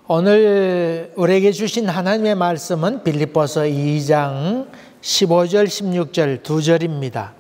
오늘 우리에게 주신 하나님의 말씀은 빌립보서 2장 15절 16절 두 절입니다.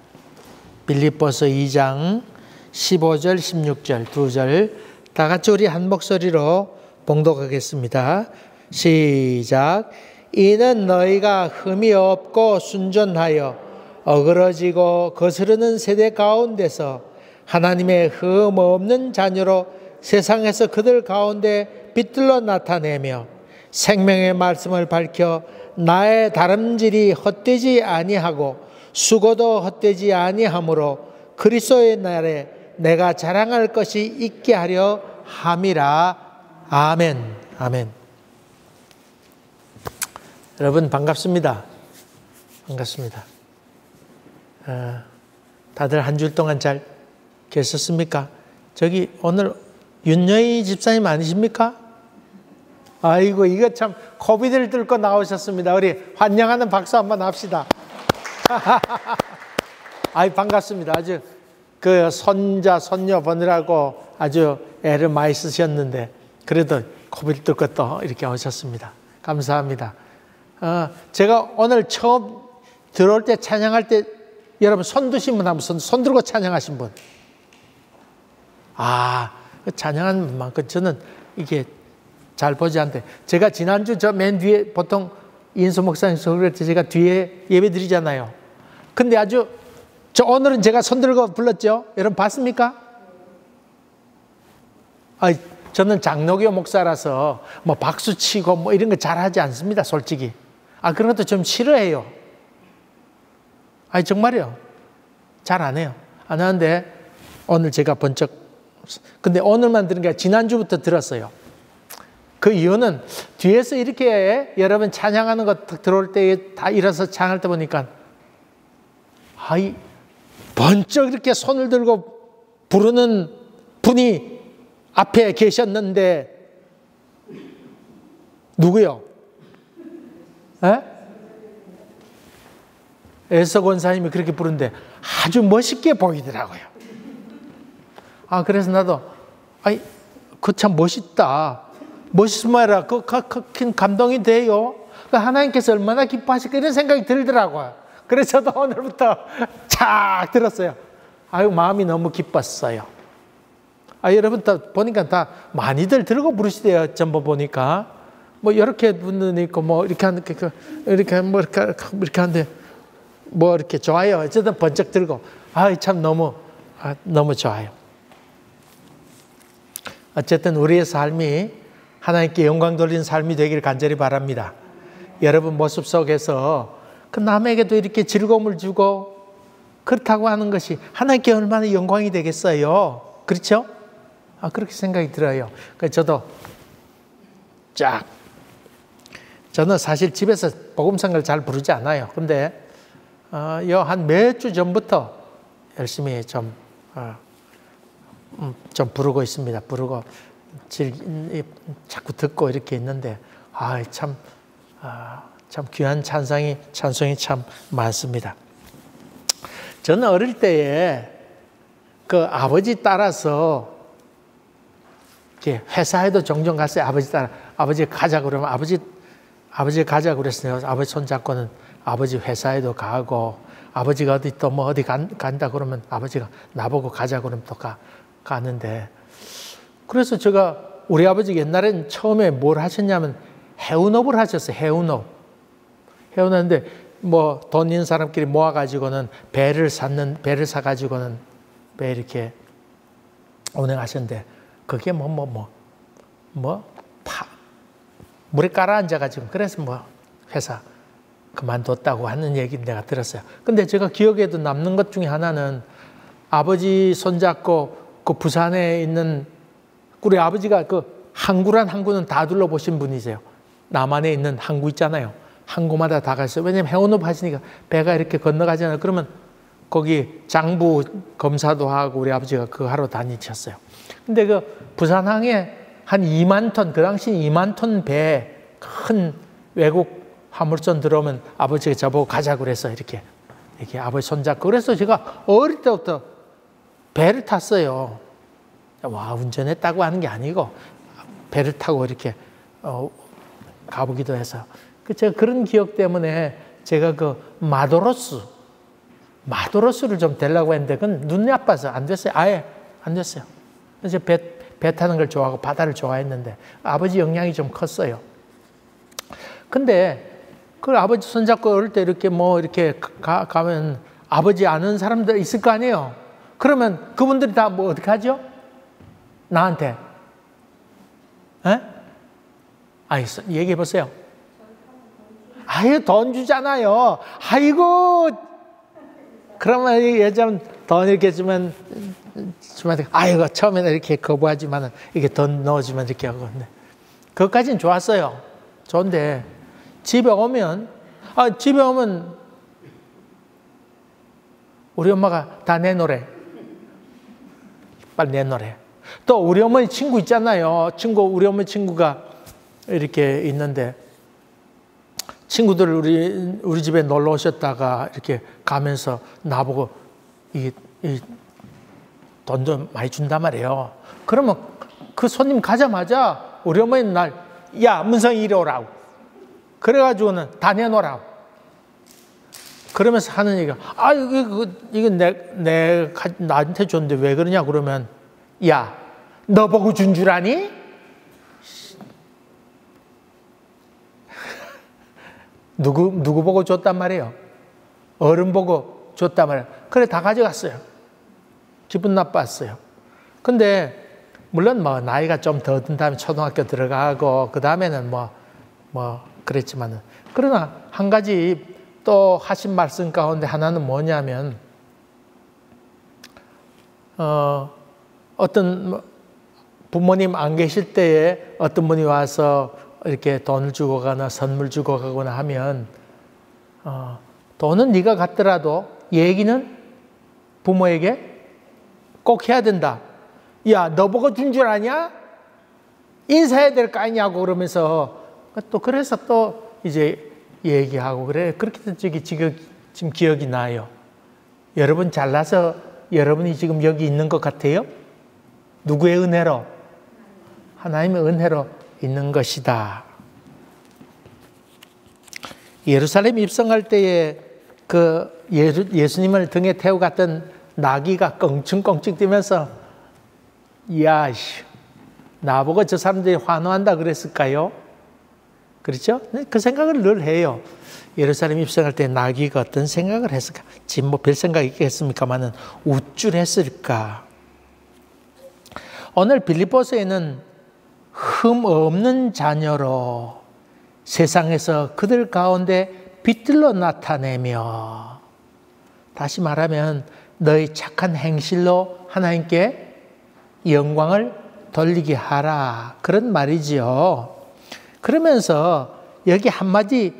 빌립보서 2장 15절 16절 두 절 다 같이 우리 한 목소리로 봉독하겠습니다. 시작. 이는 너희가 흠이 없고 순전하여 어그러지고 거스르는 세대 가운데서 하나님의 흠 없는 자녀로 세상에서 그들 가운데 빛들로 나타내며 생명의 말씀을 밝혀 나의 다름질이 헛되지 아니하고 수고도 헛되지 아니하므로 그리스도의 날에 내가 자랑할 것이 있게 하려 함이라. 아멘. 아멘. 여러분 반갑습니다. 반갑습니다. 다들 한 주 동안 잘 계셨습니까? 저기 오늘 윤여희 집사님 아니십니까? 아이고 이거 참 코비드를 뚫고 나오셨습니다. 우리 환영하는 박수 한번 합시다. 아이 반갑습니다. 아주 그 손자 손녀 보느라고 아주 애를 많이 쓰셨는데 그래도 코비드 뚫고 또 이렇게 오셨습니다. 감사합니다. 제가 오늘 처음 들어올 때 찬양할 때 여러분 손 드신 분 한번 손 들고 찬양하신 분. 찬양한 만큼 저는 이게 잘 보지 않는데 제가 지난주 저 맨 뒤에 보통 인수 목사님 소개할 때 제가 뒤에 예배 드리잖아요. 근데 저 오늘은 제가 손 들고 불렀죠? 여러분 봤습니까? 저는 장로교 목사라서 뭐 박수 치고 뭐 이런 거 잘하지 않습니다, 솔직히. 그런 것도 좀 싫어해요. 정말이요. 잘 안 해요. 안 하는데 오늘 제가 근데 오늘만 들은 게 아니라 지난주부터 들었어요. 그 이유는 뒤에서 이렇게 여러분 찬양하는 거 들어올 때 다 일어서 찬양할 때 보니까 번쩍 이렇게 손을 들고 부르는 분이 앞에 계셨는데 누구요? 에서 권사님이 그렇게 부르는데 아주 멋있게 보이더라고요. 그래서 나도 그 참 멋있다. 멋있으면 큰 감동이 돼요. 하나님께서 얼마나 기뻐하실까 이런 생각이 들더라고요. 그래서 저도 오늘부터 착 들었어요. 마음이 너무 기뻤어요. 여러분 보니까 다 많이들 들고 부르시대요. 전부 보니까 뭐 이렇게 분도 있고 뭐 이렇게 하는데 뭐 이렇게 좋아요. 어쨌든 번쩍 들고 참 너무 좋아요. 어쨌든 우리의 삶이 하나님께 영광 돌리는 삶이 되기를 간절히 바랍니다. 여러분 모습 속에서 그 남에게도 이렇게 즐거움을 주고 그렇다고 하는 것이 하나님께 얼마나 영광이 되겠어요. 그렇죠? 그렇게 생각이 들어요. 그래서 저도 저는 사실 집에서 복음성가를 잘 부르지 않아요. 근데 한 몇 주 전부터 열심히 좀 부르고 있습니다. 부르고 자꾸 듣고 이렇게 있는데 참 귀한 찬송이 참 많습니다. 저는 어릴 때에 그 아버지 따라서 이렇게 회사에도 종종 갔어요. 아버지 가자고 그러면 아버지 가자고 그랬어요. 아버지 손잡고는 아버지 회사에도 가고 아버지가 어디 또 뭐 어디 간다 그러면 아버지가 나보고 가자고 그러면 또 가는데 그래서 제가 우리 아버지 옛날엔 처음에 뭘 하셨냐면 해운업을 하셨어요. 해운하는데 뭐 돈 있는 사람끼리 모아가지고는 배를 사가지고는 배 이렇게 운행하셨는데 그게 물에 깔아앉아가지고 그래서 뭐 회사 그만뒀다고 하는 얘기 내가 들었어요. 근데 제가 기억에도 남는 것 중에 하나는 아버지 손잡고 그 부산에 있는 우리 아버지가 그 항구는 다 둘러보신 분이세요. 남한에 있는 항구 있잖아요. 항구마다 다 가셨어요. 왜냐면 해운업 하시니까 배가 이렇게 건너가잖아요. 그러면 거기 장부 검사도 하고 우리 아버지가 그거 하러 다니셨어요. 근데 그 부산항에 한 2만 톤, 그 당시 2만 톤 배 큰 외국 화물선 들어오면 아버지가 저보고 가자고 그래서 이렇게 아버지 손잡고 그래서 제가 어릴 때부터 배를 탔어요. 운전했다고 하는 게 아니고 배를 타고 이렇게 가보기도 해서. 제가 그런 기억 때문에 제가 그 마도로스를 좀 데려고 했는데 그건 눈이 아파서 안 됐어요. 아예 안 됐어요. 그래서 배 타는 걸 좋아하고 바다를 좋아했는데 아버지 영향이 좀 컸어요. 근데 그 아버지 손잡고 어릴 때 이렇게 이렇게 가면 아버지 아는 사람들 있을 거 아니에요. 그러면 그분들이 다 어떻게 하죠? 나한테. 얘기해 보세요. 돈 주잖아요. 아이고. 그러면 예전 돈 이렇게 주면, 처음에는 이렇게 거부하지만, 이렇게 돈 넣어주면 이렇게 하고. 그것까지는 좋았어요. 좋은데, 집에 오면, 우리 엄마가 다 내놓으래. 빨리 내놓으래. 또 우리 어머니 친구 있잖아요. 우리 어머니 친구가 이렇게 있는데, 친구들 우리 집에 놀러 오셨다가 이렇게 가면서 나보고 돈 좀 많이 준단 말이에요. 그러면 그 손님 가자마자 우리 어머니는 야, 문성이 이리 오라고. 그래가지고는 다 내놓으라고. 그러면서 하는 얘기가, 이거 나한테 줬는데 왜 그러냐 그러면, 야, 너 보고 준 줄 아니? 누구 보고 줬단 말이에요? 어른 보고 줬단 말이에요. 그래, 다 가져갔어요. 기분 나빴어요. 근데, 물론 나이가 좀 더 든 다음에 초등학교 들어가고, 그 다음에는 그랬지만은. 그러나, 한 가지 또 하신 말씀 가운데 하나는 뭐냐면, 어떤 부모님 안 계실 때에 어떤 분이 와서 이렇게 돈을 주고 가거나 선물 주고 가거나 하면 돈은 네가 갖더라도 얘기는 부모에게 꼭 해야 된다. 야, 너 보고 준 줄 아냐? 인사해야 될 거 아니냐고 그러면서 그래서 또 이제 얘기하고 그래. 그렇게 지금 기억이 나요. 여러분 잘나서 여러분이 지금 여기 있는 것 같아요? 누구의 은혜로? 하나님의 은혜로 있는 것이다. 예루살렘 입성할 때에 그 예수님을 등에 태워 갔던 나귀가 껑충껑충 뛰면서 나보고 저 사람들이 환호한다 그랬을까요? 그렇죠? 그 생각을 늘 해요. 예루살렘 입성할 때 나귀가 어떤 생각을 했을까? 지금 별 생각이 있겠습니까마는 우쭐했을까? 오늘 빌립보서에는 흠 없는 자녀로 세상에서 그들 가운데 빛들로 나타내며, 다시 말하면 너희 착한 행실로 하나님께 영광을 돌리게 하라, 그런 말이지요. 그러면서 여기 한마디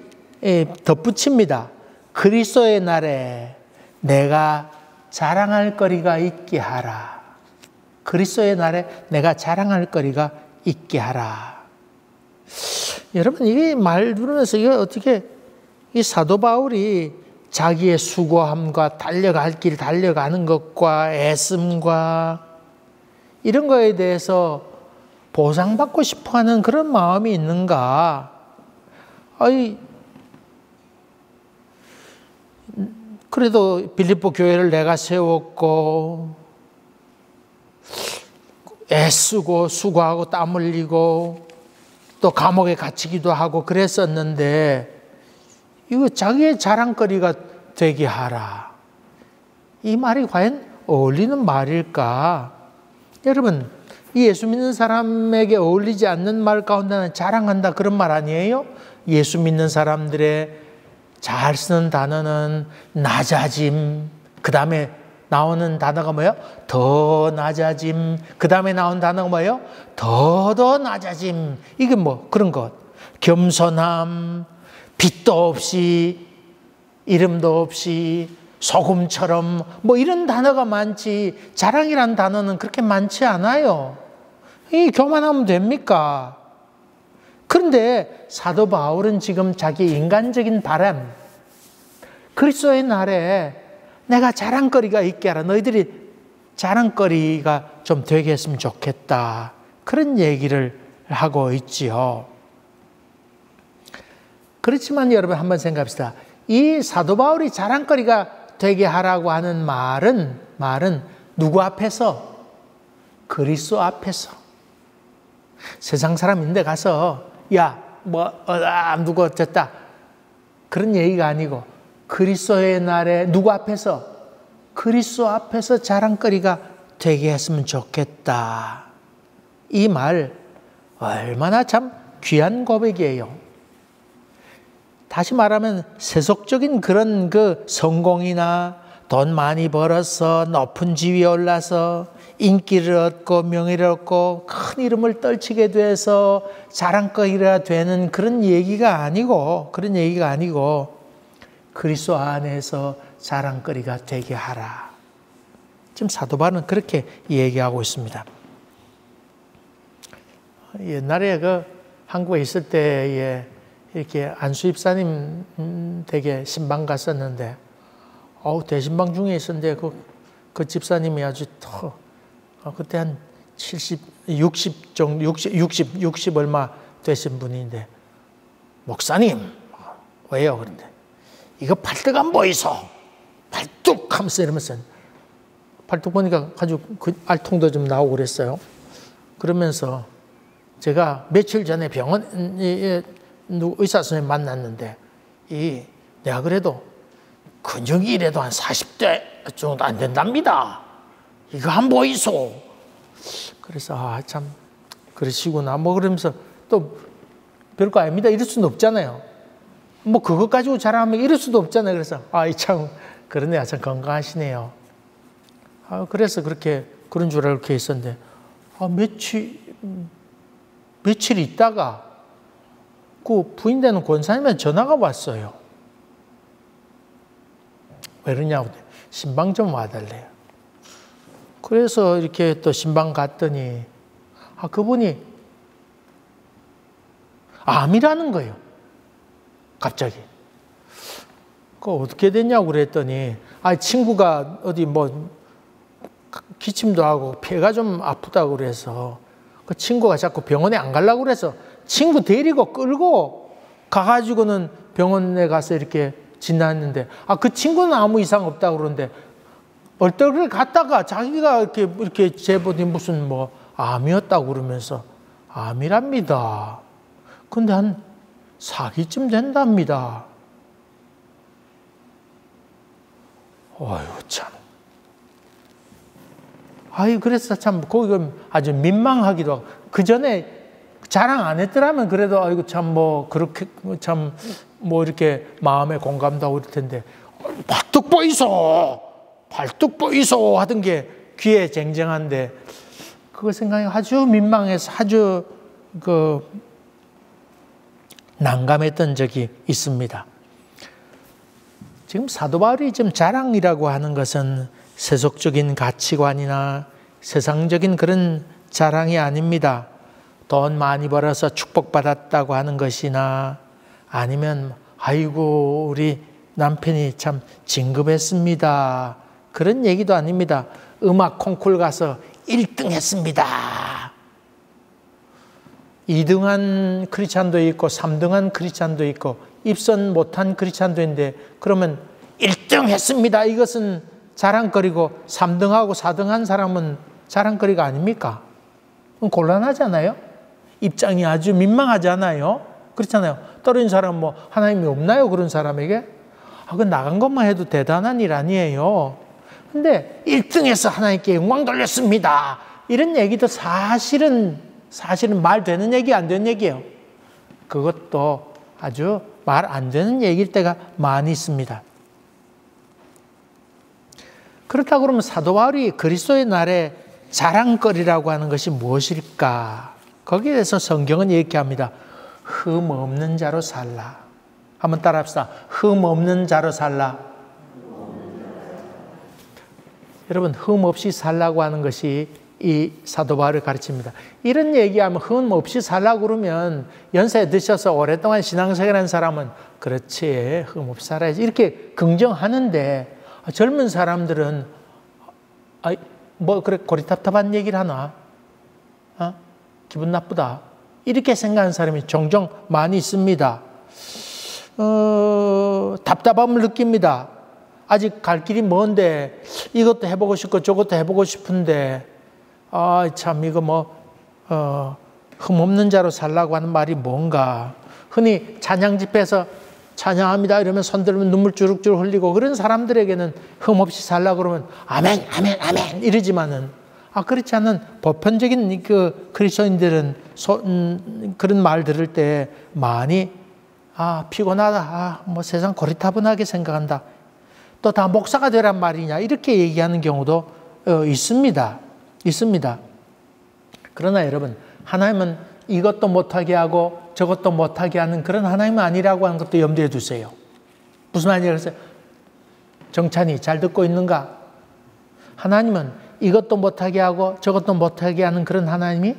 덧붙입니다. 그리스도의 날에 내가 자랑할 거리가 있게 하라. 그리스도의 날에 내가 자랑할 거리가 있게 하라. 여러분, 이 말 들으면서 이거 어떻게 이 사도 바울이 자기의 수고함과 달려갈 길 달려가는 것과 애씀과 이런 거에 대해서 보상받고 싶어하는 그런 마음이 있는가? 그래도 빌립보 교회를 내가 세웠고 애쓰고 수고하고 땀 흘리고 또 감옥에 갇히기도 하고 그랬었는데 이거 자기의 자랑거리가 되게 하라. 이 말이 과연 어울리는 말일까? 여러분, 예수 믿는 사람에게 어울리지 않는 말 가운데는 자랑한다 그런 말 아니에요? 예수 믿는 사람들의 잘 쓰는 단어는 낮아짐, 그 다음에 나오는 단어가 뭐예요? 더 낮아짐. 그 다음에 나온 단어가 뭐예요? 더 낮아짐. 이게 그런 것. 겸손함, 빛도 없이, 이름도 없이, 소금처럼, 이런 단어가 많지, 자랑이라는 단어는 그렇게 많지 않아요. 이 교만하면 됩니까? 그런데 사도 바울은 지금 자기 인간적인 바람, 그리스도의 날에 내가 자랑거리가 있게 하라. 너희들이 자랑거리가 좀 되게 했으면 좋겠다. 그런 얘기를 하고 있지요. 그렇지만 여러분 한번 생각합시다. 이 사도 바울이 자랑거리가 되게 하라고 하는 말은 누구 앞에서? 그리스도 앞에서. 세상 사람인데 가서 누구 어쨌다 그런 얘기가 아니고 그리스도의 날에 누구 앞에서? 그리스도 앞에서 자랑거리가 되게 했으면 좋겠다. 이 말 얼마나 참 귀한 고백이에요. 다시 말하면 세속적인 그런 그 성공이나 돈 많이 벌어서 높은 지위에 올라서 인기를 얻고 명예를 얻고 큰 이름을 떨치게 돼서 자랑거리가 되는 그런 얘기가 아니고 그리스도 안에서 자랑거리가 되게 하라. 지금 사도 바울은 그렇게 얘기하고 있습니다. 옛날에 한국에 있을 때에 이렇게 안수 집사님 댁에 신방 갔었는데, 대신방 중에 있었는데 그 집사님이 아주 그때 한 60 얼마 되신 분인데, 목사님, 왜요? 그런데, 이거 팔뚝 안 보이소? 팔뚝 하면서 이러면서, 팔뚝 보니까 아주 그 알통도 좀 나오고 그랬어요. 그러면서 제가 며칠 전에 병원에 의사 선생님 만났는데, 내가 그래도 근육이 이래도 한 40대 정도 안 된답니다. 이거 안 보이소? 그래서 참 그러시구나. 그러면서 또 별거 아닙니다. 이럴 수는 없잖아요. 그것 가지고 자랑하면 이럴 수도 없잖아요. 그래서 참 그러네요. 참 건강하시네요. 그래서 그런 줄 알고 이렇게 있었는데, 며칠 있다가 그 부인 되는 권사님한테 전화가 왔어요. 왜 그러냐고, 신방 좀 와달래요. 그래서 이렇게 또 신방 갔더니, 그분이 암이라는 거예요. 갑자기. 어떻게 됐냐고 그랬더니, 친구가 어디 기침도 하고 폐가 좀 아프다고 그래서 그 친구가 자꾸 병원에 안 가려고 그래서 친구 데리고 끌고 가가지고는 병원에 가서 이렇게 지났는데, 그 친구는 아무 이상 없다고 그러는데, 얼떨결에 갔다가 자기가 이렇게 제보니 무슨 암이었다고 그러면서, 암이랍니다. 근데 한 4기쯤 된답니다. 어휴, 참. 그래서 참, 거기가 아주 민망하기도 하고, 그 전에 자랑 안 했더라면 그래도, 참, 그렇게, 참, 이렇게 마음에 공감도 하고 이럴 텐데, 팔뚝 보이소! 하던 게 귀에 쟁쟁한데, 그거 생각이 아주 민망해서 아주 난감했던 적이 있습니다. 지금 사도 바울이 지금 자랑이라고 하는 것은 세속적인 가치관이나 세상적인 그런 자랑이 아닙니다. 돈 많이 벌어서 축복받았다고 하는 것이나 아니면 우리 남편이 참 진급했습니다. 그런 얘기도 아닙니다. 음악 콩쿠르 가서 1등 했습니다. 2등한 크리스찬도 있고 3등한 크리스찬도 있고 입선 못한 크리스찬도 있는데, 그러면 1등 했습니다. 이것은 자랑거리고 3등하고 4등한 사람은 자랑거리가 아닙니까? 그럼 곤란하잖아요. 입장이 아주 민망하잖아요. 그렇잖아요. 떨어진 사람 하나님이 없나요? 그런 사람에게? 그 나간 것만 해도 대단한 일 아니에요. 근데 1등해서 하나님께 영광 돌렸습니다. 이런 얘기도 사실은 말 되는 얘기, 안 되는 얘기예요. 그것도 아주 말 안 되는 얘기일 때가 많이 있습니다. 그렇다고 그러면 사도 바울이 그리스도의 날에 자랑거리라고 하는 것이 무엇일까? 거기에 대해서 성경은 이렇게 합니다. 흠 없는 자로 살라. 한번 따라합시다. 흠 없는 자로 살라. 여러분, 흠 없이 살라고 하는 것이 이 사도 바울을 가르칩니다. 이런 얘기하면 흠 없이 살라고 그러면 연세 드셔서 오랫동안 신앙생활한 사람은 그렇지, 흠 없이 살아야지 이렇게 긍정하는데, 젊은 사람들은 그래 고리탑탑한 얘기를 하나? 기분 나쁘다. 이렇게 생각하는 사람이 종종 많이 있습니다. 답답함을 느낍니다. 아직 갈 길이 먼데 이것도 해보고 싶고 저것도 해보고 싶은데 참 이거 흠없는 자로 살라고 하는 말이 뭔가. 흔히 찬양 집회에서 찬양합니다 이러면 손 들면 눈물 주룩주룩 흘리고 그런 사람들에게는 흠없이 살라고 그러면 아멘 아멘 아멘 이러지만은 그렇지 않은 보편적인 그 그리스도인들은 그런 말 들을 때 많이 피곤하다, 세상 고리타분하게 생각한다, 또 다 목사가 되란 말이냐 이렇게 얘기하는 경우도 있습니다. 그러나 여러분, 하나님은 이것도 못하게 하고 저것도 못하게 하는 그런 하나님은 아니라고 하는 것도 염두에 두세요. 무슨 말인지 알겠어요? 정찬이 잘 듣고 있는가? 하나님은 이것도 못하게 하고 저것도 못하게 하는 그런 하나님이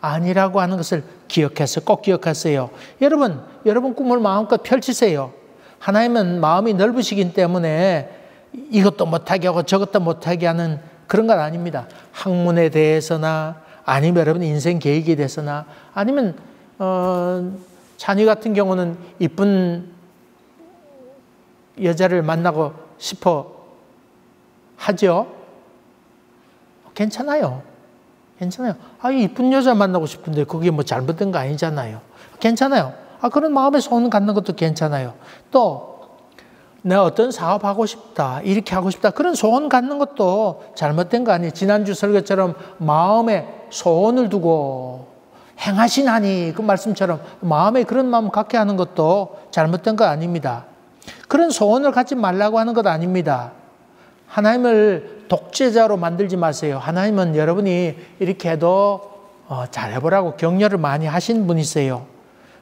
아니라고 하는 것을 꼭 기억하세요. 여러분 꿈을 마음껏 펼치세요. 하나님은 마음이 넓으시기 때문에 이것도 못하게 하고 저것도 못하게 하는 그런 건 아닙니다. 학문에 대해서나 아니면 여러분 인생 계획에 대해서나 아니면 자녀 같은 경우는 이쁜 여자를 만나고 싶어 하죠. 괜찮아요. 이쁜 여자 만나고 싶은데 그게 잘못된 거 아니잖아요. 괜찮아요. 그런 마음의 소원 갖는 것도 괜찮아요. 또 내가 어떤 사업하고 싶다, 이렇게 하고 싶다, 그런 소원 갖는 것도 잘못된 거 아니에요. 지난주 설교처럼 마음에 소원을 두고 행하시나니 그 말씀처럼 마음에 그런 마음 갖게 하는 것도 잘못된 거 아닙니다. 그런 소원을 갖지 말라고 하는 것 아닙니다. 하나님을 독재자로 만들지 마세요. 하나님은 여러분이 이렇게 해도 잘해보라고 격려를 많이 하신 분이세요.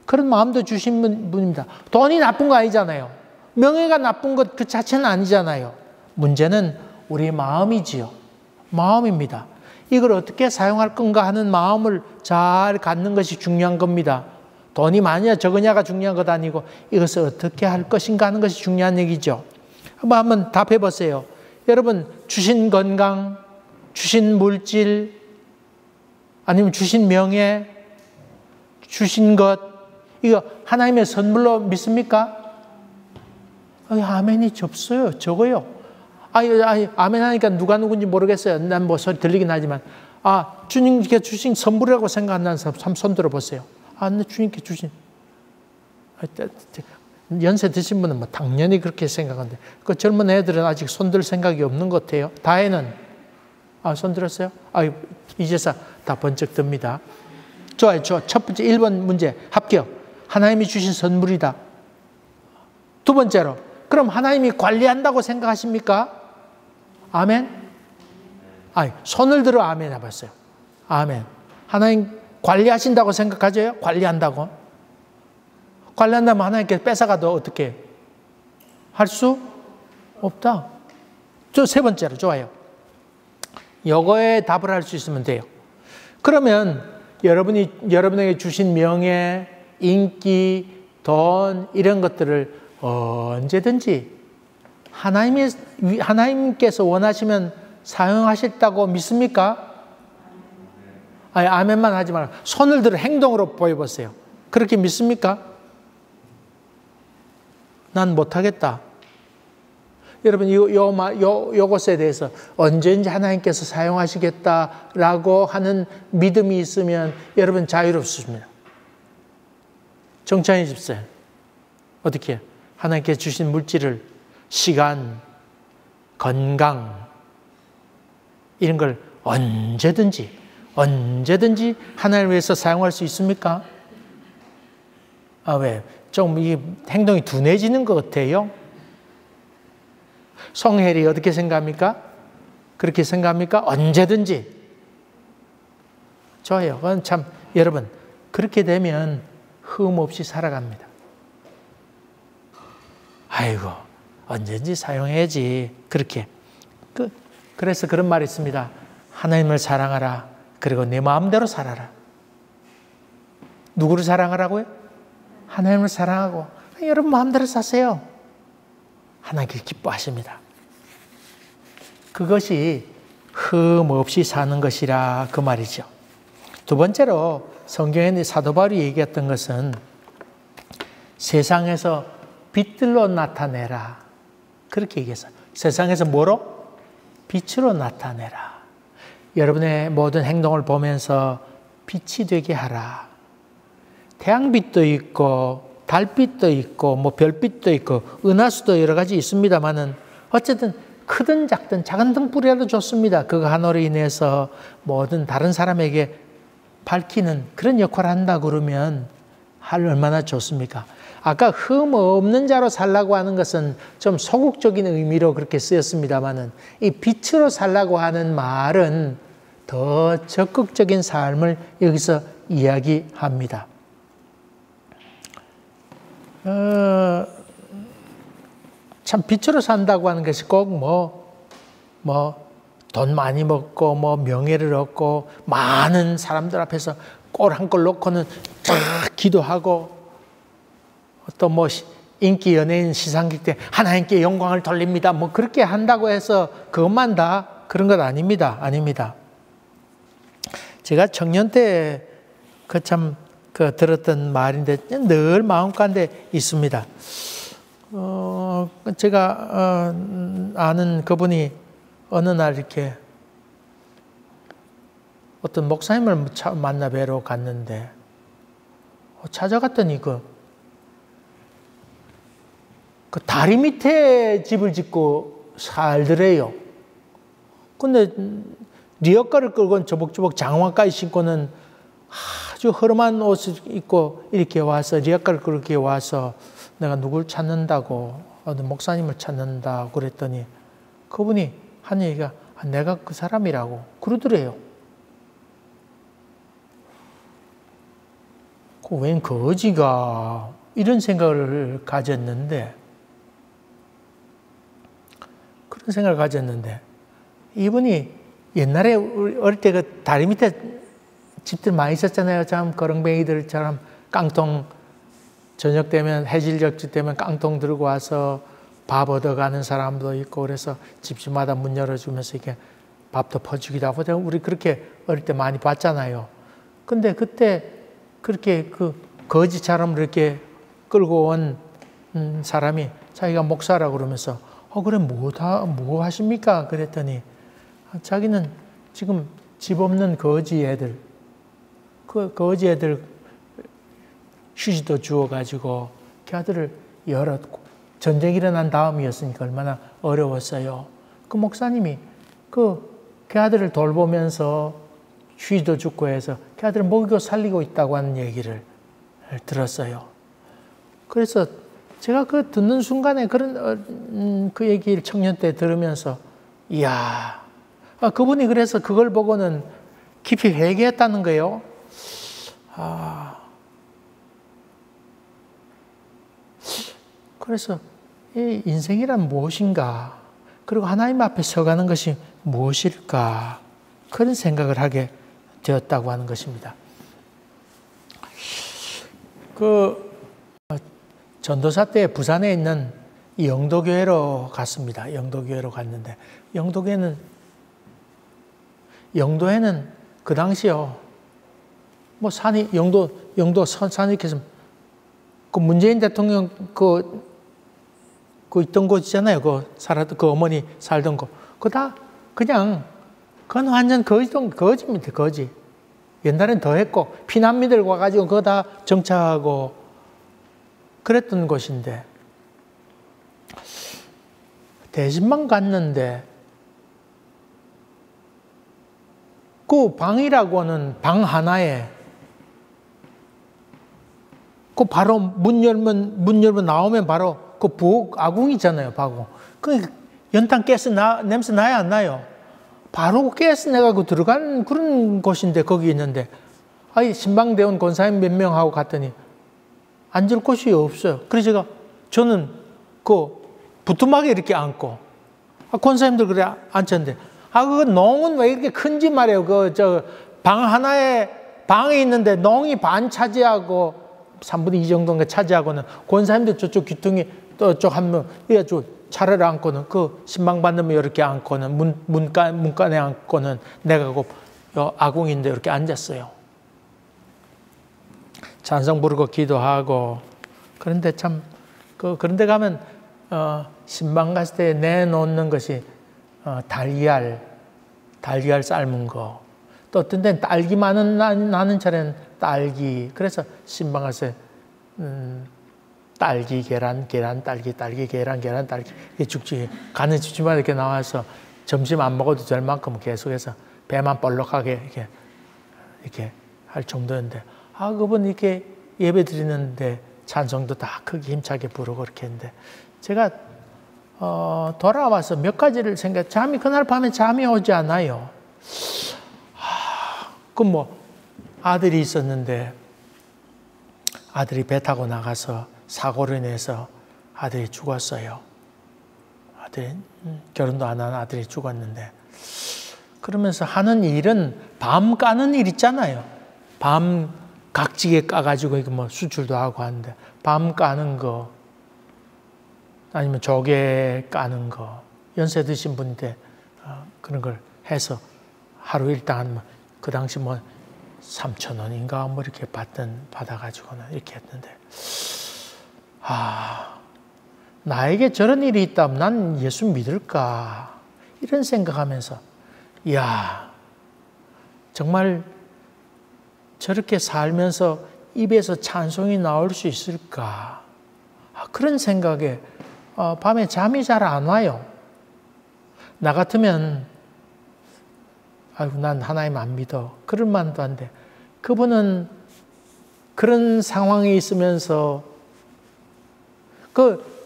그런 마음도 주신 분입니다. 돈이 나쁜 거 아니잖아요. 명예가 나쁜 것 그 자체는 아니잖아요. 문제는 우리 마음이지요. 마음입니다. 이걸 어떻게 사용할 건가 하는 마음을 잘 갖는 것이 중요한 겁니다. 돈이 많으냐 적으냐가 중요한 것 아니고 이것을 어떻게 할 것인가 하는 것이 중요한 얘기죠. 한번 답해 보세요. 여러분, 주신 건강, 주신 물질, 아니면 주신 명예, 주신 것, 이거 하나님의 선물로 믿습니까? 아멘이 접어요. 적어요. 아멘 하니까 누가 누군지 모르겠어요. 난 소리 들리긴 하지만. 주님께 주신 선물이라고 생각하는 사람 손 들어보세요. 주님께 주신. 연세 드신 분은 당연히 그렇게 생각하는데, 그 젊은 애들은 아직 손들 생각이 없는 것 같아요. 다혜는, 손 들었어요? 이제서 다 번쩍 듭니다. 좋아요. 첫 번째 1번 문제, 합격. 하나님이 주신 선물이다. 두 번째로, 그럼 하나님이 관리한다고 생각하십니까? 아멘? 손을 들어 아멘 해봤어요. 아멘. 하나님 관리하신다고 생각하죠? 관리한다고? 관리한다면 하나님께 뺏어가도 어떻게 할 수 없다. 세 번째로, 좋아요. 요거에 답을 할 수 있으면 돼요. 그러면 여러분에게 주신 명예, 인기, 돈 이런 것들을 언제든지 하나님께서 원하시면 사용하셨다고 믿습니까? 아멘만 하지 말고 손을 들어 행동으로 보여보세요. 그렇게 믿습니까? 난 못하겠다. 여러분, 요것에 대해서 언제든지 하나님께서 사용하시겠다라고 하는 믿음이 있으면 여러분 자유롭습니다. 정찬희 집사님, 어떻게 하나님께서 주신 물질을, 시간, 건강 이런 걸 언제든지 하나님을 위해서 사용할 수 있습니까? 왜? 좀 이 행동이 둔해지는 것 같아요. 송혜리 어떻게 생각합니까? 그렇게 생각합니까? 언제든지. 좋아요. 그건 참 여러분 그렇게 되면 흠 없이 살아갑니다. 언제든지 사용해야지. 그렇게. 그래서 그런 말이 있습니다. 하나님을 사랑하라. 그리고 내 마음대로 살아라. 누구를 사랑하라고요? 하나님을 사랑하고. 여러분 마음대로 사세요. 하나님께서 기뻐하십니다. 그것이 흠 없이 사는 것이라 그 말이죠. 두 번째로 성경에 사도 바울이 얘기했던 것은 세상에서 빛들로 나타내라. 그렇게 얘기했어요. 세상에서 뭐로? 빛으로 나타내라. 여러분의 모든 행동을 보면서 빛이 되게 하라. 태양빛도 있고 달빛도 있고 뭐 별빛도 있고 은하수도 여러 가지 있습니다만은 어쨌든 크든 작든 작은 등불이라도 좋습니다. 그거 하나로 인해서 모든 다른 사람에게 밝히는 그런 역할을 한다 그러면 얼마나 좋습니까? 아까 흠 없는 자로 살라고 하는 것은 좀 소극적인 의미로 그렇게 쓰였습니다만은 이 빛으로 살라고 하는 말은 더 적극적인 삶을 여기서 이야기합니다. 참 빛으로 산다고 하는 것이 꼭 돈 많이 먹고 명예를 얻고 많은 사람들 앞에서 꼴 한 꼴 놓고는 쫙 기도하고 또 인기 연예인 시상식 때 하나님께 영광을 돌립니다. 그렇게 한다고 해서 그것만 다 그런 것 아닙니다. 아닙니다. 제가 청년 때 들었던 말인데 늘 마음가운데 있습니다. 제가 아는 그분이 어느 날 이렇게 어떤 목사님을 만나 뵈러 갔는데 찾아갔더니 그 다리 밑에 집을 짓고 살더래요. 근데 리어카를 끌고 저벅저벅 장화까지 신고는 아주 허름한 옷을 입고 이렇게 와서 리어카를 그렇게 와서 내가 누굴 찾는다고 어느 목사님을 찾는다고 그랬더니 그분이 한 얘기가 내가 그 사람이라고 그러더래요. 웬 거지가 이런 생각을 가졌는데 그런 생각을 가졌는데 이분이 옛날에 어릴 때 그 다리 밑에 집들 많이 있었잖아요. 참 거렁뱅이들처럼 깡통 저녁 되면 해질녘 되면 깡통 들고 와서 밥 얻어가는 사람도 있고 그래서 집집마다 문 열어주면서 이렇게 밥도 퍼주기도 하고 우리 그렇게 어릴 때 많이 봤잖아요. 근데 그때 그렇게 그 거지처럼 이렇게 끌고 온 사람이 자기가 목사라고 그러면서 그래 뭐 하십니까? 그랬더니 자기는 지금 집 없는 거지 애들 그 거지 애들 휴지도 주워가지고 걔들을 열었고 전쟁이 일어난 다음이었으니까 얼마나 어려웠어요. 그 목사님이 그 아들을 돌보면서 휴지도 줍고 해서 그 아들을 먹이고 살리고 있다고 하는 얘기를 들었어요. 그래서 제가 그 듣는 순간에 그런 그 얘기를 청년 때 들으면서 이야 그분이 그래서 그걸 보고는 깊이 회개했다는 거예요. 그래서 이 인생이란 무엇인가? 그리고 하나님 앞에 서가는 것이 무엇일까? 그런 생각을 하게 되었다고 하는 것입니다. 전도사 때 부산에 있는 영도교회로 갔습니다. 영도교회로 갔는데 영도에는 그 당시요 산이 영도 산이 이렇게 그 문재인 대통령 그 있던 곳이잖아요. 그 어머니 살던 곳. 그건 완전 거지입니다. 거지. 옛날엔 더 했고, 피난민들 와가지고 그거 다 정착하고 그랬던 곳인데, 대신만 갔는데, 그 방이라고는 방 하나에, 그 바로 문 열면 나오면 바로 그 부엌 아궁이잖아요, 바구. 그 연탄 가스 냄새 나야 안 나요? 바로 가스 내가고 들어간 그런 곳인데 거기 있는데, 신방대원 권사님 몇 명하고 갔더니 앉을 곳이 없어요. 그래서 저는 그 부뚜막에 이렇게 앉고, 권사님들 그래 앉혔는데, 그 농은 왜 이렇게 큰지 말이에요. 방 하나에 방에 있는데 농이 반 차지하고 3분의 2 정도가 차지하고는 권사님들 저쪽 귀퉁이 또 쪽 한 명, 차를 앉고는 그 신방 받으면 이렇게 앉고는 문간에 앉고는 내가 그 아궁인데 이렇게 앉았어요. 찬송 부르고 기도하고 그런데 참, 그런데 가면, 신방 갔을 때 내놓는 것이, 달걀 삶은 거. 또 어떤 데는 딸기 나는 차례는 딸기. 그래서 신방 갔을 때, 딸기, 계란, 딸기, 계란, 딸기. 이게 죽지. 가는 집집마다 이렇게 나와서 점심 안 먹어도 될 만큼 계속해서 배만 볼록하게 이렇게 할 정도였는데, 그분 이렇게 예배 드리는데 찬송도 다 크게 힘차게 부르고 그렇게 했는데, 제가, 돌아와서 몇 가지를 그날 밤에 잠이 오지 않아요. 아들이 있었는데, 아들이 배 타고 나가서 사고로 인해서 아들이 죽었어요. 결혼도 안 한 아들이 죽었는데, 그러면서 하는 일은 밤 까는 일 있잖아요. 밤 각지게 까가지고 수출도 하고 하는데, 밤 까는 거, 아니면 조개 까는 거, 연세 드신 분인데, 그런 걸 해서 하루 일당 그 당시 3,000원인가 이렇게 받아가지고는 이렇게 했는데, 나에게 저런 일이 있다면 난 예수 믿을까? 이런 생각하면서, 정말 저렇게 살면서 입에서 찬송이 나올 수 있을까? 그런 생각에 밤에 잠이 잘 안 와요. 나 같으면 난 하나님 안 믿어. 그럴 만도 한데, 그분은 그런 상황에 있으면서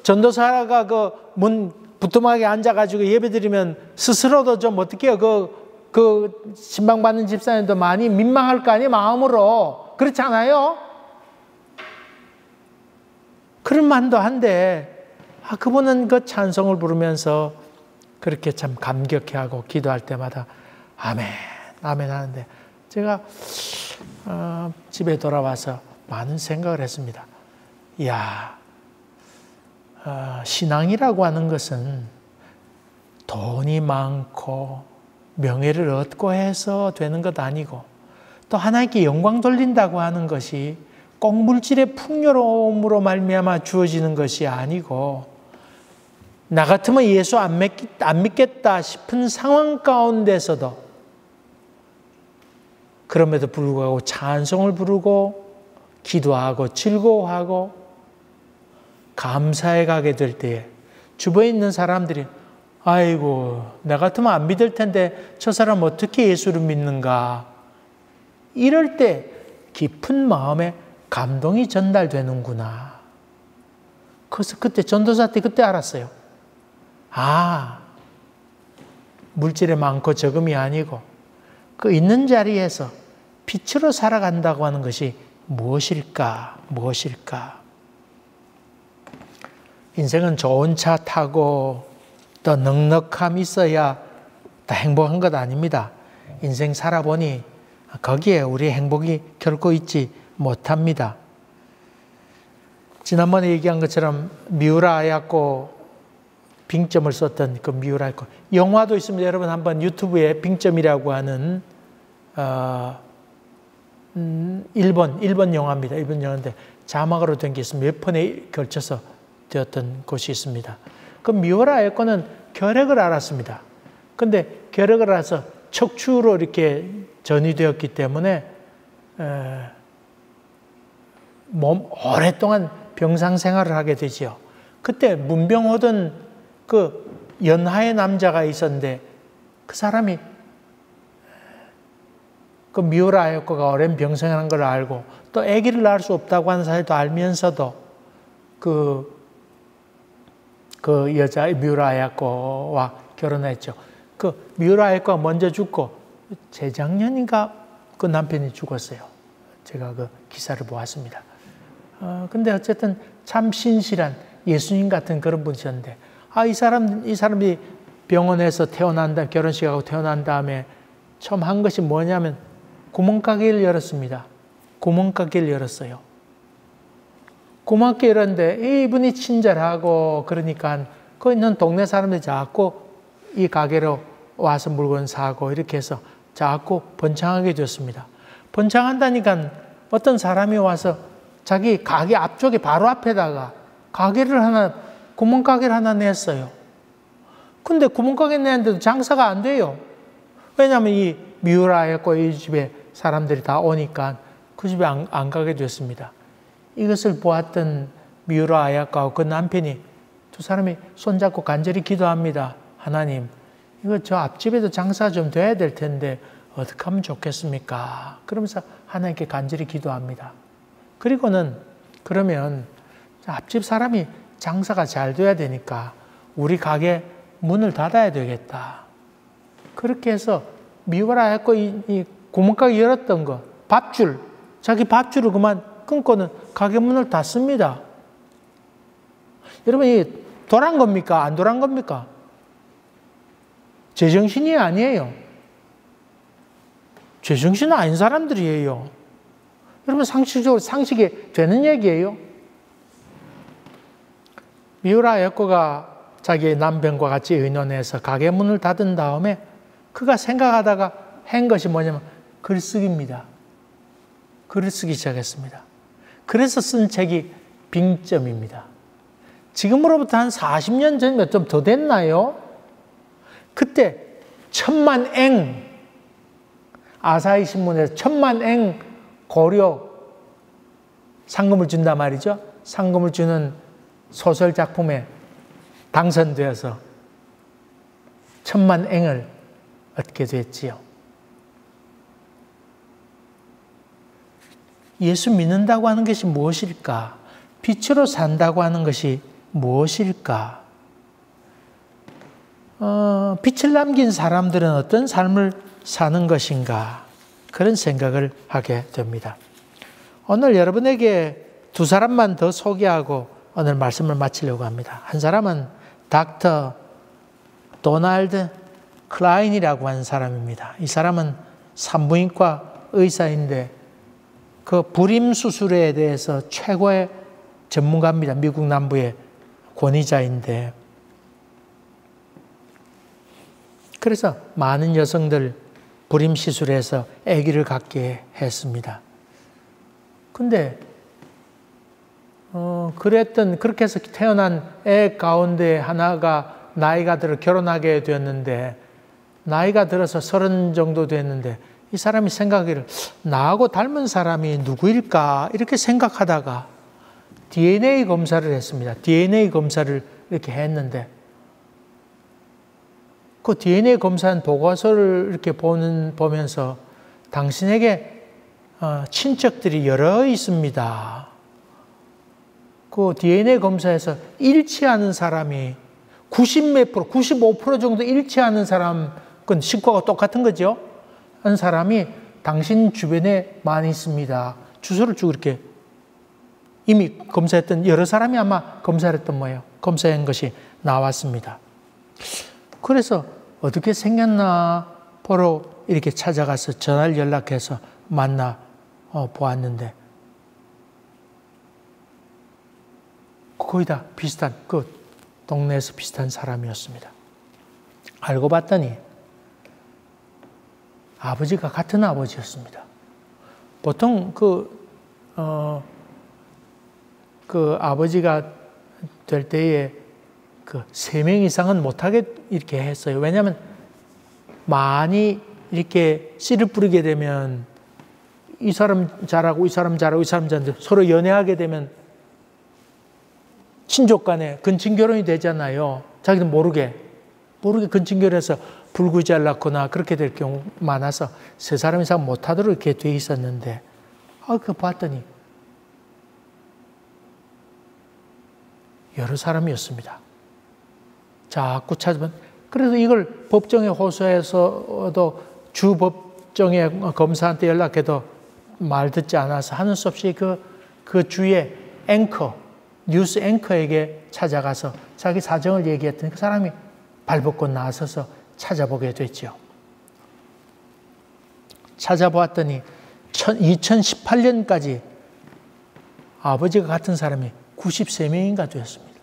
전도사가 문 부뚜막에 앉아가지고 예배 드리면 스스로도 좀 어떡해요. 신방 받는 집사님도 많이 민망할 거 아니에요, 마음으로. 그렇지 않아요? 그런 만도 한데, 그분은 그 찬송을 부르면서 그렇게 참 감격해하고 기도할 때마다 아멘, 아멘 하는데, 제가 집에 돌아와서 많은 생각을 했습니다. 신앙이라고 하는 것은 돈이 많고 명예를 얻고 해서 되는 것 아니고, 또 하나님께 영광 돌린다고 하는 것이 꼭 물질의 풍요로움으로 말미암아 주어지는 것이 아니고, 나 같으면 예수 안 믿겠다 싶은 상황 가운데서도 그럼에도 불구하고 찬송을 부르고 기도하고 즐거워하고 감사해 가게 될 때에 주변에 있는 사람들이 아이고, 나 같으면 안 믿을 텐데 저 사람 어떻게 예수를 믿는가, 이럴 때 깊은 마음에 감동이 전달되는구나. 그래서 그때 전도사 때 그때 알았어요. 물질에 많고 적음이 아니고 그 있는 자리에서 빛으로 살아간다고 하는 것이 무엇일까? 인생은 좋은 차 타고 또 넉넉함 있어야 다 행복한 것 아닙니다. 인생 살아보니 거기에 우리의 행복이 결코 있지 못합니다. 지난번에 얘기한 것처럼 미우라 아야코 빙점을 썼던 그 미우라 아야코 영화도 있습니다. 여러분 한번 유튜브에 빙점이라고 하는 일본 영화입니다. 일본 영화인데 자막으로 된 게 있으면 몇 편에 걸쳐서 되었던 곳이 있습니다. 그 미우라 아야코는 결핵을 앓았습니다. 근데 결핵을 앓아서 척추로 이렇게 전이되었기 때문에 오랫동안 병상 생활을 하게 되지요. 그때 문병 오던 그 연하의 남자가 있었는데 그 사람이 그 미우라 아야코가 오랜 병생하는 걸 알고 또 아기를 낳을 수 없다고 하는 사실도 알면서도 그 여자 미우라 아야코와 결혼했죠. 그 미우라 아야코가 먼저 죽고 재작년인가 그 남편이 죽었어요. 제가 그 기사를 보았습니다. 근데 어쨌든 참 신실한 예수님 같은 그런 분이셨는데, 이 사람이 병원에서 결혼식하고 태어난 다음에 처음 한 것이 뭐냐면 구멍가게를 열었습니다. 구멍가게를 열었어요. 구멍가게 열었는데 이분이 친절하고 그러니까 그 있는 동네 사람들이 자꾸 이 가게로 와서 물건 사고 이렇게 해서 자꾸 번창하게 됐습니다. 번창한다니까 어떤 사람이 와서 자기 가게 앞쪽에 바로 앞에다가 구멍가게를 하나 냈어요. 근데 구멍가게 냈는데도 장사가 안 돼요. 왜냐하면 이 미우라였고 이 집에 사람들이 다 오니까 그 집에 안 가게 됐습니다. 이것을 보았던 미우라 아야카와 그 남편이 두 사람이 손잡고 간절히 기도합니다. 하나님, 이거 저 앞집에도 장사 좀 돼야 될 텐데 어떻게 하면 좋겠습니까? 그러면서 하나님께 간절히 기도합니다. 그리고는 그러면 앞집 사람이 장사가 잘 돼야 되니까 우리 가게 문을 닫아야 되겠다. 그렇게 해서 미우라 했고 이 구멍가게 열었던 거 자기 밥줄을 그만 끊고는 가게 문을 닫습니다. 여러분, 이 도란 겁니까? 안 도란 겁니까? 제정신이 아니에요. 제정신은 아닌 사람들이에요. 여러분, 상식적으로 상식이 되는 얘기예요. 미우라 에코가 자기 남편과 같이 의논해서 가게 문을 닫은 다음에 그가 생각하다가 한 것이 뭐냐면 글쓰기입니다. 글을 쓰기 시작했습니다. 그래서 쓴 책이 빙점입니다. 지금으로부터 한 40년 전이면 좀 더 됐나요? 그때 10,000,000엥 아사히 신문에서 10,000,000엥 고려 상금을 준단 말이죠. 상금을 주는 소설 작품에 당선되어서 10,000,000엥을 얻게 됐지요. 예수 믿는다고 하는 것이 무엇일까? 빛으로 산다고 하는 것이 무엇일까? 빛을 남긴 사람들은 어떤 삶을 사는 것인가? 그런 생각을 하게 됩니다. 오늘 여러분에게 두 사람만 더 소개하고 오늘 말씀을 마치려고 합니다. 한 사람은 닥터 도널드 클라인이라고 하는 사람입니다. 이 사람은 산부인과 의사인데 그 불임 수술에 대해서 최고의 전문가입니다. 미국 남부의 권위자인데 그래서 많은 여성들 불임 시술해서 아기를 갖게 했습니다. 근데 그렇게 해서 태어난 애 가운데 하나가 나이가 들어 결혼하게 되었는데 나이가 들어서 30 정도 됐는데 이 사람이 생각하기를 나하고 닮은 사람이 누구일까 이렇게 생각하다가 DNA 검사를 했습니다. DNA 검사를 이렇게 했는데 그 DNA 검사한 보고서를 이렇게 보면서 당신에게 친척들이 여러 있습니다. 그 DNA 검사에서 일치하는 사람이 90몇 프로, 95% 정도 일치하는 사람, 그건 식구가 똑같은 거죠. 한 사람이 당신 주변에 많이 있습니다. 주소를 쭉 이렇게 이미 검사했던 여러 사람이 아마 검사를 했던 거예요. 검사한 것이 나왔습니다. 그래서 어떻게 생겼나 보러 이렇게 찾아가서 전화를 연락해서 만나 보았는데 거의 다 비슷한 그 동네에서 비슷한 사람이었습니다. 알고 봤더니 아버지가 같은 아버지였습니다. 보통 그 아버지가 될 때에 그 3명 이상은 못하게 이렇게 했어요. 왜냐하면 많이 이렇게 씨를 뿌리게 되면 이 사람 잘하고 이 사람 잘하고 이 사람 잘하고 서로 연애하게 되면 친족 간에 근친결혼이 되잖아요. 자기도 모르게 근친결혼해서 불구잘 낳거나 그렇게 될 경우 많아서 3사람 이상 못하도록 이렇게 돼 있었는데 그거 봤더니 여러 사람이었습니다. 자꾸 찾으면 그래서 이걸 법정에 호소해서도 주 법정의 검사한테 연락해도 말 듣지 않아서 하는 수 없이 그 주의 뉴스 앵커에게 찾아가서 자기 사정을 얘기했더니 그 사람이 발벗고 나서서 찾아보게 됐죠. 찾아보았더니 2018년까지 아버지가 같은 사람이 93명인가 되었습니다.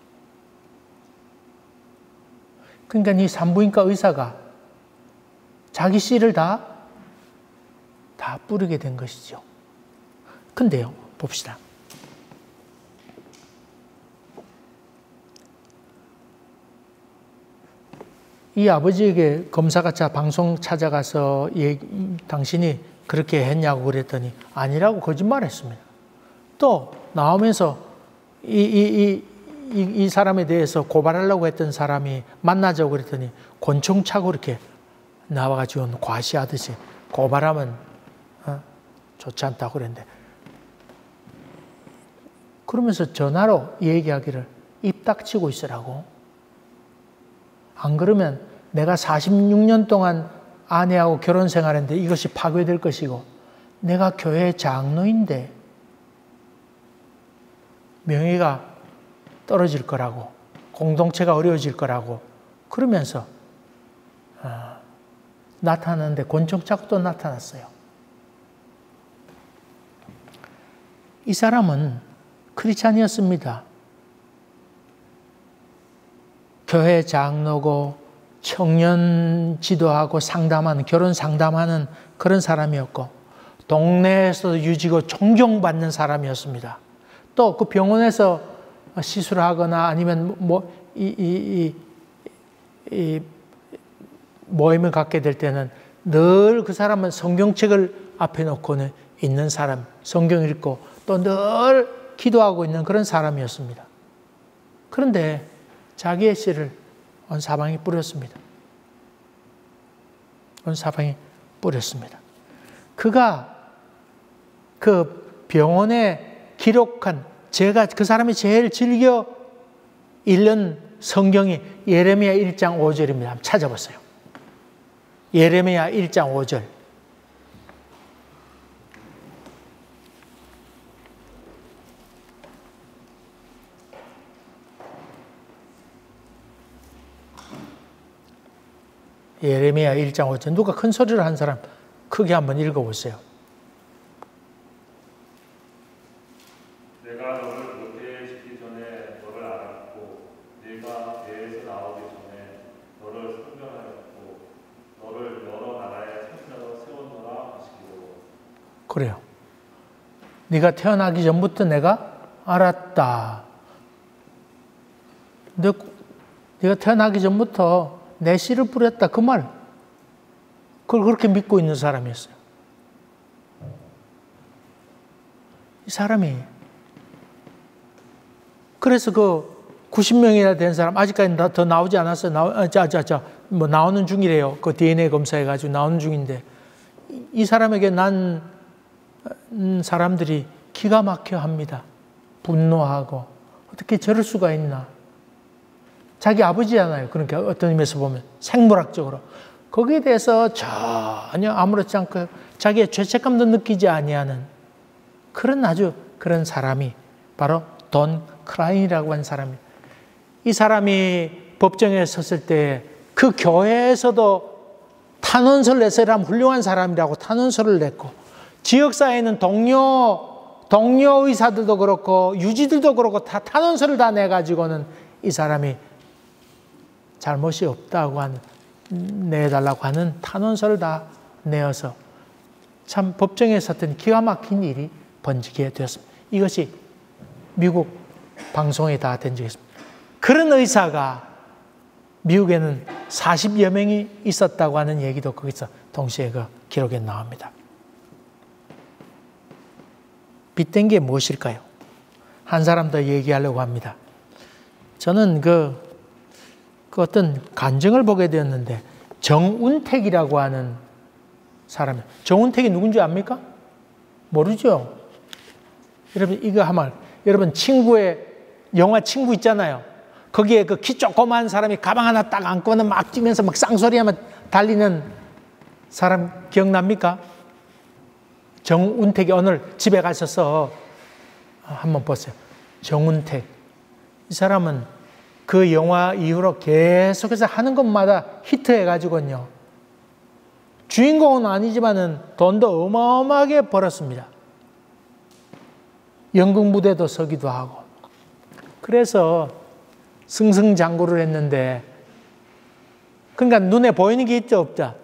그러니까 이 산부인과 의사가 자기 씨를 다 뿌리게 된 것이죠. 근데요, 봅시다. 이 아버지에게 검사가 방송 찾아가서 당신이 그렇게 했냐고 그랬더니 아니라고 거짓말했습니다. 또 나오면서 이 사람에 대해서 고발하려고 했던 사람이 만나자고 그랬더니 권총 차고 이렇게 나와가지고 과시하듯이 고발하면 좋지 않다고 그랬는데, 그러면서 전화로 얘기하기를 입 닥치고 있으라고. 안 그러면 내가 46년 동안 아내하고 결혼 생활했는데 이것이 파괴될 것이고, 내가 교회 장로인데 명예가 떨어질 거라고, 공동체가 어려워질 거라고 그러면서 나타나는데 권총 차고 또 나타났어요. 이 사람은 크리스찬이었습니다. 교회 장로고 청년 지도하고 상담하는, 결혼 상담하는 그런 사람이었고, 동네에서도 유지고 존경받는 사람이었습니다. 또 그 병원에서 시술하거나 아니면 모임을 갖게 될 때는 늘 그 사람은 성경책을 앞에 놓고는 있는 사람, 성경 읽고 또 늘 기도하고 있는 그런 사람이었습니다. 그런데 자기의 씨를 온 사방에 뿌렸습니다. 온 사방에 뿌렸습니다. 그가 그 병원에 기록한, 제가 그 사람이 제일 즐겨 읽는 성경이 예레미야 1장 5절입니다. 한번 찾아보세요. 예레미야 1장 5절. 예레미야 1장 5절. 누가 큰 소리를 한 사람 크게 한번 읽어보세요. 내가 너를 모태에 짓기 전에 너를 알았고, 네가 배에서 나오기 전에 너를 선별하였고, 너를 여러 나라의 창자로 세웠노라 하시기로. 그래요. 네가 태어나기 전부터 내가 알았다. 네가 태어나기 전부터 내 씨를 뿌렸다. 그 말. 그걸 그렇게 믿고 있는 사람이었어요. 이 사람이. 그래서 그 90명이나 된 사람, 아직까지 더 나오지 않았어요. 나오는 중이래요. 그 DNA 검사해가지고 나오는 중인데, 이 사람에게 난 사람들이 기가 막혀 합니다. 분노하고, 어떻게 저럴 수가 있나. 자기 아버지잖아요. 그러니까 어떤 의미에서 보면 생물학적으로 거기에 대해서 전혀 아무렇지 않고 자기의 죄책감도 느끼지 아니하는 그런 사람이 바로 돈 크라인이라고 하는 사람이에요. 이 사람이 법정에 섰을 때 그 교회에서도 탄원서를 내서 훌륭한 사람이라고 탄원서를 냈고, 지역사회에는 동료 의사들도 그렇고 유지들도 그렇고 다 탄원서를 다 내가지고는 이 사람이 잘못이 없다고 내달라고 하는 탄원서를 다 내어서 참 법정에 섰던 기가 막힌 일이 번지게 되었습니다. 이것이 미국 방송에 다 된 적이 있습니다. 그런 의사가 미국에는 40여 명이 있었다고 하는 얘기도 거기서 동시에 그 기록에 나옵니다. 빗댄 게 무엇일까요? 한 사람 더 얘기하려고 합니다. 저는 그 어떤 간증을 보게 되었는데, 정운택이라고 하는 사람이에요. 정운택이 누군지 압니까? 모르죠? 여러분, 이거 하면, 여러분, 영화 친구 있잖아요. 거기에 그 키 조그만 사람이 가방 하나 딱 안고는 막 뛰면서 막 쌍소리하면 달리는 사람 기억납니까? 정운택이 오늘 집에 가셔서 한번 보세요. 정운택. 이 사람은 그 영화 이후로 계속해서 하는 것마다 히트해가지고요. 주인공은 아니지만은 돈도 어마어마하게 벌었습니다. 연극 무대도 서기도 하고. 그래서 승승장구를 했는데, 그러니까 눈에 보이는 게 있죠, 없죠?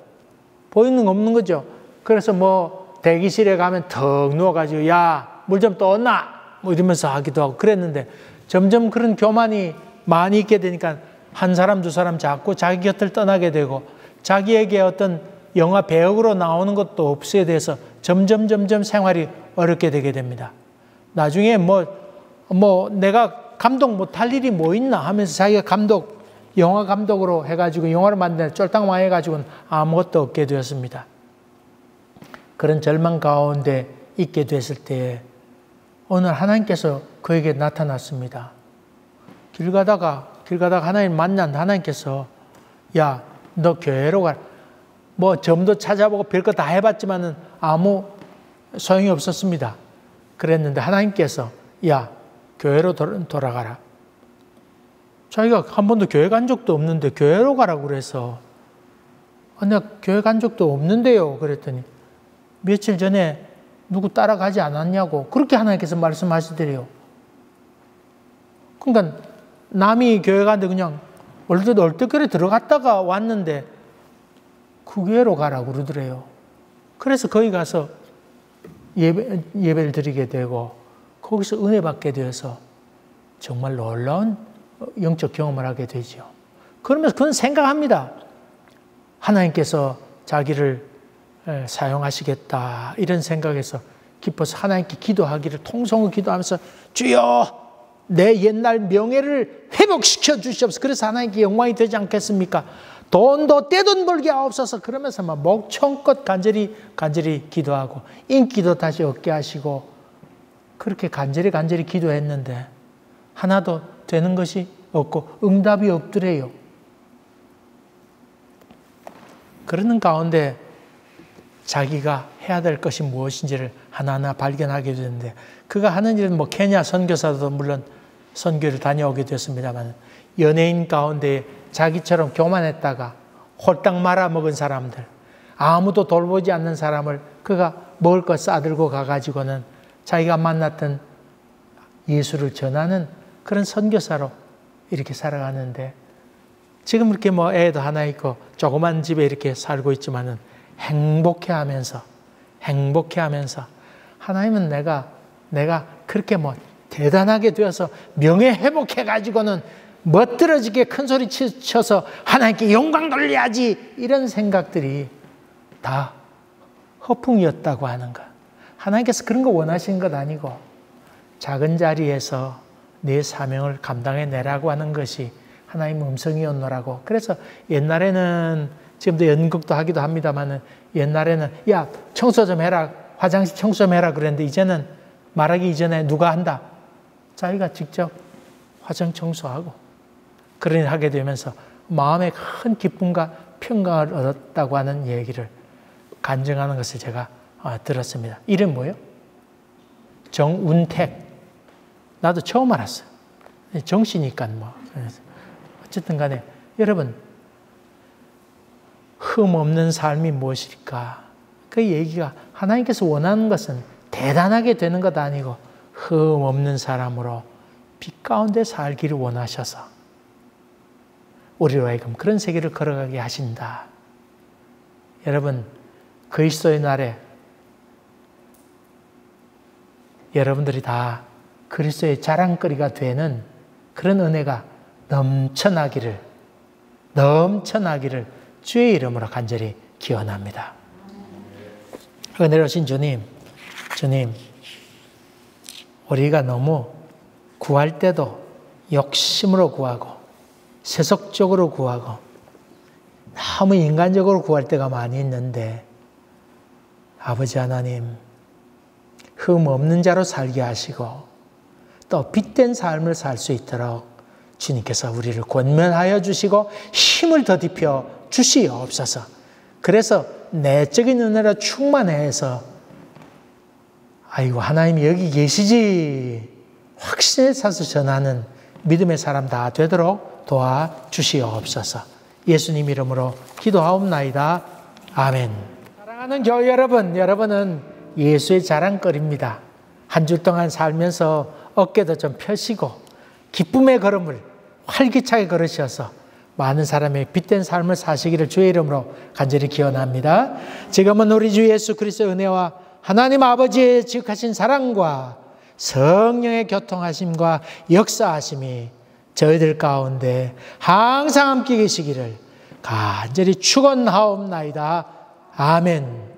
보이는 거 없는 거죠. 그래서 대기실에 가면 턱 누워가지고, 야, 물 좀 떠왔나? 이러면서 하기도 하고 그랬는데, 점점 그런 교만이 많이 있게 되니까 한 사람 두 사람 자꾸 자기 곁을 떠나게 되고 자기에게 어떤 영화 배역으로 나오는 것도 없어야 돼서 점점 생활이 어렵게 되게 됩니다. 나중에 내가 감독 못할 일이 뭐 있나 하면서 자기가 영화 감독으로 해가지고 영화를 만드는 쫄딱망 해가지고는 아무것도 없게 되었습니다. 그런 절망 가운데 있게 됐을 때 오늘 하나님께서 그에게 나타났습니다. 길 가다가 하나님 만난 하나님께서 야, 너 교회로 가라. 점도 찾아보고 별거 다 해봤지만은 아무 소용이 없었습니다. 그랬는데 하나님께서 야, 교회로 돌아가라. 자기가 한 번도 교회 간 적도 없는데 교회로 가라고 그래서 내가 교회 간 적도 없는데요. 그랬더니 며칠 전에 누구 따라가지 않았냐고 그렇게 하나님께서 말씀하시더래요. 그러니까 남이 교회 가는데 그냥 얼떨결에 들어갔다가 왔는데 그 교회로 가라고 그러더래요. 그래서 거기 가서 예배를 드리게 되고 거기서 은혜 받게 되어서 정말 놀라운 영적 경험을 하게 되죠. 그러면서 그건 생각합니다. 하나님께서 자기를 사용하시겠다 이런 생각에서 기뻐서 하나님께 기도하기를 통성으로 기도하면서 주여 내 옛날 명예를 회복시켜 주시옵소서. 그래서 하나님께 영광이 되지 않겠습니까? 돈도 떼돈 벌게 하옵소서. 그러면서 막 목청껏 간절히 기도하고 인기도 다시 얻게 하시고 그렇게 간절히 기도했는데 하나도 되는 것이 없고 응답이 없더래요. 그러는 가운데 자기가 해야 될 것이 무엇인지를 하나하나 발견하게 되는데 그가 하는 일은 케냐 선교사도 물론 선교를 다녀오게 됐습니다만 연예인 가운데 자기처럼 교만했다가 홀딱 말아먹은 사람들 아무도 돌보지 않는 사람을 그가 먹을 것 싸들고 가가지고는 자기가 만났던 예수를 전하는 그런 선교사로 이렇게 살아가는데 지금 이렇게 애도 하나 있고 조그만 집에 이렇게 살고 있지만은 행복해하면서 하나님은 내가 그렇게 대단하게 되어서 명예 회복해가지고는 멋들어지게 큰 소리 쳐서 하나님께 영광 돌려야지 이런 생각들이 다 허풍이었다고 하는 것. 하나님께서 그런 거 원하시는 것 아니고 작은 자리에서 내 사명을 감당해내라고 하는 것이 하나님 음성이었노라고. 그래서 옛날에는 지금도 연극도 하기도 합니다만 옛날에는 야 청소 좀 해라 화장실 청소 좀 해라 그랬는데 이제는 말하기 이전에 누가 한다? 자기가 직접 화장 청소하고 그런 일을 하게 되면서 마음에 큰 기쁨과 평강을 얻었다고 하는 얘기를 간증하는 것을 제가 들었습니다. 이름 뭐예요? 정운택. 나도 처음 알았어요. 정씨니까 어쨌든 간에 여러분 흠 없는 삶이 무엇일까? 그 얘기가 하나님께서 원하는 것은 대단하게 되는 것 아니고 흠 없는 사람으로 빛 가운데 살기를 원하셔서 우리로 하여금 그런 세계를 걸어가게 하신다. 여러분 그리스도의 날에 여러분들이 다 그리스도의 자랑거리가 되는 그런 은혜가 넘쳐나기를 주의 이름으로 간절히 기원합니다. 은혜로우신 주님, 우리가 너무 구할 때도 욕심으로 구하고 세속적으로 구하고 너무 인간적으로 구할 때가 많이 있는데 아버지 하나님 흠 없는 자로 살게 하시고 또 빛된 삶을 살 수 있도록 주님께서 우리를 권면하여 주시고 힘을 더딥혀 주시옵소서. 그래서 내적인 은혜로 충만해서 아이고 하나님이 여기 계시지 확신에 차서 전하는 믿음의 사람 다 되도록 도와주시옵소서. 예수님 이름으로 기도하옵나이다. 아멘. 사랑하는 교회 여러분, 여러분은 예수의 자랑거리입니다. 한 주 동안 살면서 어깨도 좀 펴시고 기쁨의 걸음을 활기차게 걸으셔서 많은 사람의 빛된 삶을 사시기를 주의 이름으로 간절히 기원합니다. 지금은 우리 주 예수 그리스도의 은혜와 하나님 아버지의 지극하신 사랑과 성령의 교통하심과 역사하심이 저희들 가운데 항상 함께 계시기를 간절히 축원하옵나이다. 아멘.